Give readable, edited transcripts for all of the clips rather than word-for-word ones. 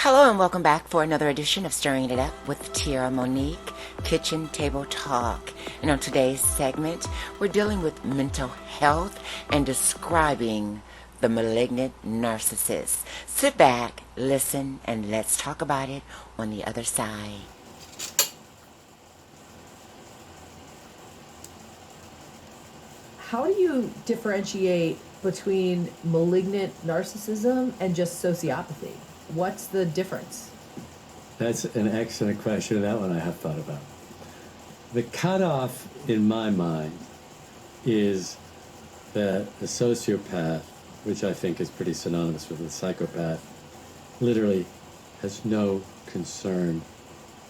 Hello and welcome back for another edition of Stirring It Up with Tiara Monique, Kitchen Table Talk. And on today's segment, we're dealing with mental health and describing the malignant narcissist. Sit back, listen, and let's talk about it on the other side. How do you differentiate between malignant narcissism and just sociopathy? What's the difference? That's an excellent question. That one I have thought about. The cutoff in my mind is that a sociopath, which I think is pretty synonymous with a psychopath, literally has no concern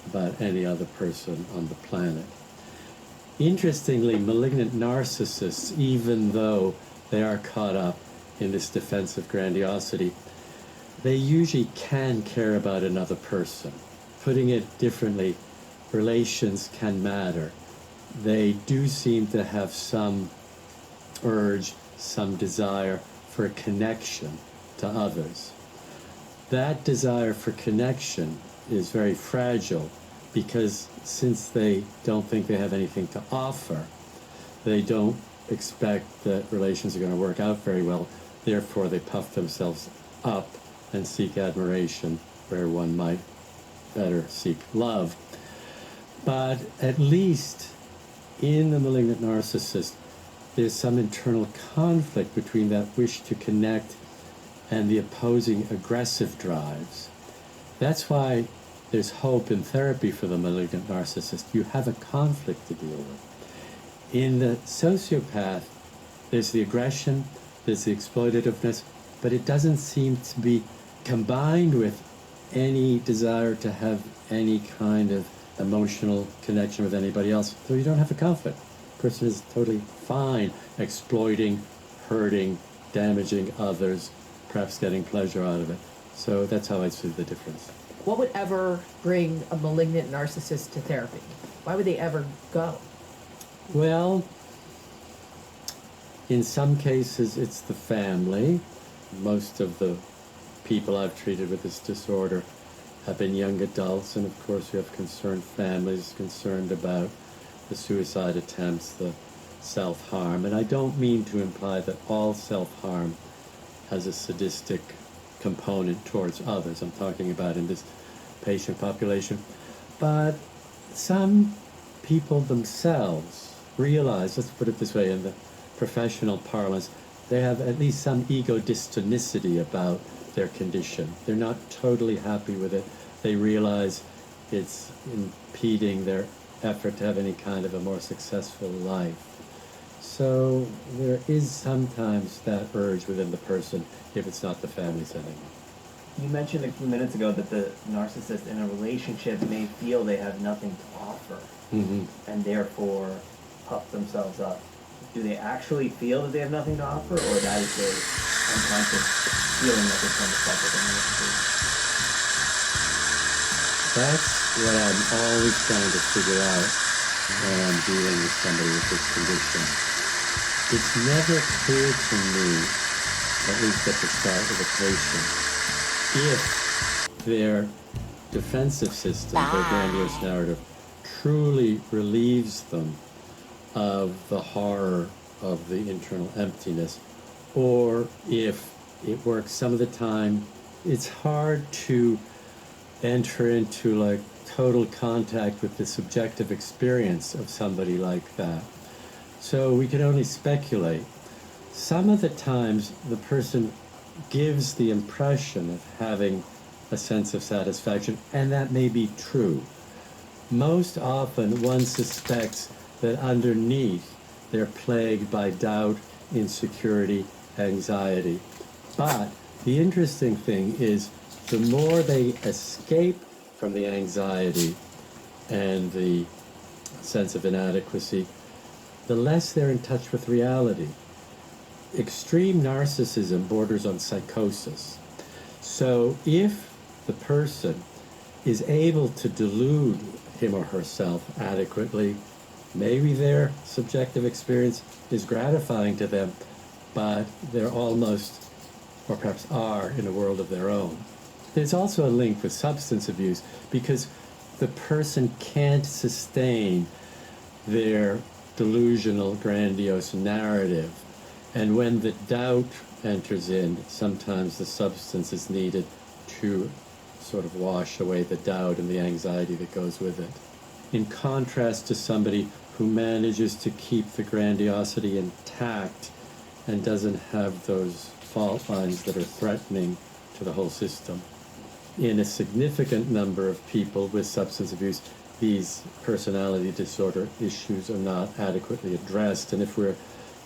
about any other person on the planet. Interestingly, malignant narcissists, even though they are caught up in this defensive grandiosity, they usually can care about another person. Putting it differently, relations can matter. They do seem to have some urge, some desire for a connection to others. That desire for connection is very fragile because since they don't think they have anything to offer, they don't expect that relations are going to work out very well. Therefore, they puff themselves up and seek admiration where one might better seek love. But at least in the malignant narcissist, there's some internal conflict between that wish to connect and the opposing aggressive drives. That's why there's hope in therapy for the malignant narcissist. You have a conflict to deal with. In the sociopath, there's the aggression, there's the exploitativeness, but it doesn't seem to be combined with any desire to have any kind of emotional connection with anybody else. So you don't have a conflict. The person is totally fine exploiting, hurting, damaging others, perhaps getting pleasure out of it. So that's how I see the difference. What would ever bring a malignant narcissist to therapy? Why would they ever go? Well, in some cases it's the family. Most of the people I've treated with this disorder have been young adults, and of course you have concerned families concerned about the suicide attempts, the self-harm. And I don't mean to imply that all self-harm has a sadistic component towards others. I'm talking about in this patient population. But some people themselves realize, let's put it this way, in the professional parlance, they have at least some ego dystonicity about their condition. They're not totally happy with it. They realize it's impeding their effort to have any kind of a more successful life. So there is sometimes that urge within the person if it's not the family setting. You mentioned a few minutes ago that the narcissist in a relationship may feel they have nothing to offer, and therefore puff themselves up. Do they actually feel that they have nothing to offer, or that is their unconscious feeling that they're trying to fuck with them? That's what I'm always trying to figure out when I'm dealing with somebody with this condition. It's never clear to me, at least at the start of the patient, if their defensive system, their grandiose narrative, truly relieves them of the horror of the internal emptiness, or if it works some of the time. It's hard to enter into like total contact with the subjective experience of somebody like that. So we can only speculate. Some of the times the person gives the impression of having a sense of satisfaction, and that may be true. Most often one suspects that underneath they're plagued by doubt, insecurity, anxiety. But the interesting thing is the more they escape from the anxiety and the sense of inadequacy, the less they're in touch with reality. Extreme narcissism borders on psychosis. So if the person is able to delude him or herself adequately, maybe their subjective experience is gratifying to them, but they're almost, or perhaps are, in a world of their own. There's also a link with substance abuse because the person can't sustain their delusional, grandiose narrative. And when the doubt enters in, sometimes the substance is needed to sort of wash away the doubt and the anxiety that goes with it. In contrast to somebody who manages to keep the grandiosity intact and doesn't have those fault lines that are threatening to the whole system. In a significant number of people with substance abuse, these personality disorder issues are not adequately addressed, and if we're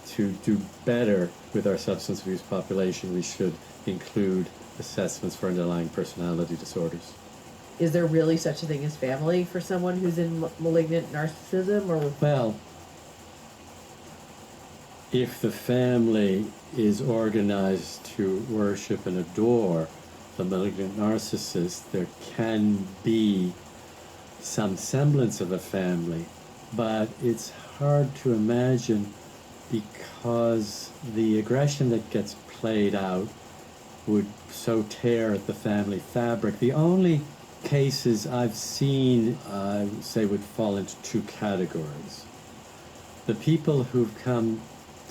to do better with our substance abuse population, we should include assessments for underlying personality disorders. Is there really such a thing as family for someone who's in malignant narcissism? Or Well, if the family is organized to worship and adore the malignant narcissist, there can be some semblance of a family, but it's hard to imagine because the aggression that gets played out would so tear at the family fabric. The only cases I've seen, I would say, would fall into two categories. The people who've come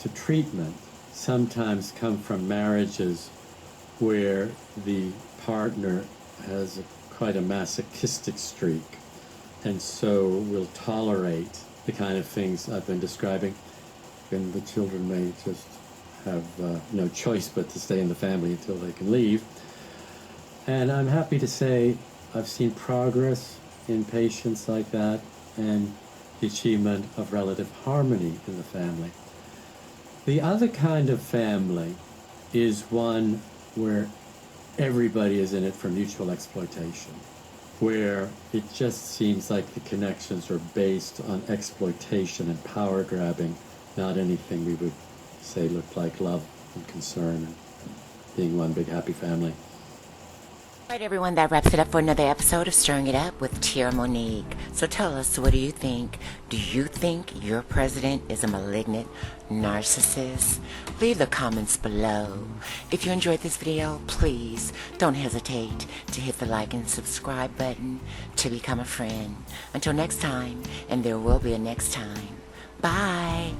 to treatment sometimes come from marriages where the partner has quite a masochistic streak and so will tolerate the kind of things I've been describing, and the children may just have no choice but to stay in the family until they can leave. And I'm happy to say I've seen progress in patients like that and the achievement of relative harmony in the family. The other kind of family is one where everybody is in it for mutual exploitation, where it just seems like the connections are based on exploitation and power grabbing, not anything we would say looked like love and concern and being one big happy family. All right, everyone, that wraps it up for another episode of Stirring It Up with Tierra Monique. So tell us, what do you think? Do you think your president is a malignant narcissist? Leave the comments below. If you enjoyed this video, please don't hesitate to hit the like and subscribe button to become a friend. Until next time, and there will be a next time. Bye.